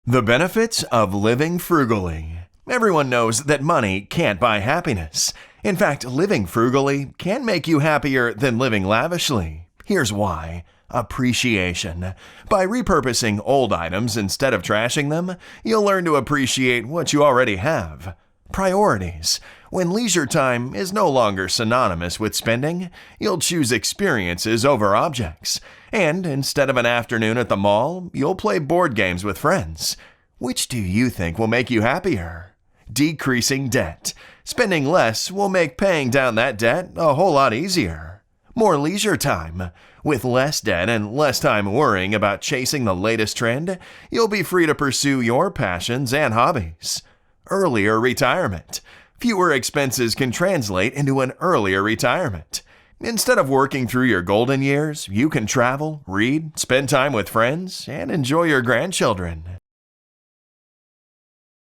The benefits of living frugally. Everyone knows that money can't buy happiness. In fact, living frugally can make you happier than living lavishly. Here's why. Appreciation. By repurposing old items instead of trashing them, you'll learn to appreciate what you already have. Priorities. When leisure time is no longer synonymous with spending, you'll choose experiences over objects. And instead of an afternoon at the mall, you'll play board games with friends. Which do you think will make you happier? Decreasing debt. Spending less will make paying down that debt a whole lot easier. More leisure time. With less debt and less time worrying about chasing the latest trend, you'll be free to pursue your passions and hobbies. Earlier retirement. Fewer expenses can translate into an earlier retirement. Instead of working through your golden years, you can travel, read, spend time with friends, and enjoy your grandchildren.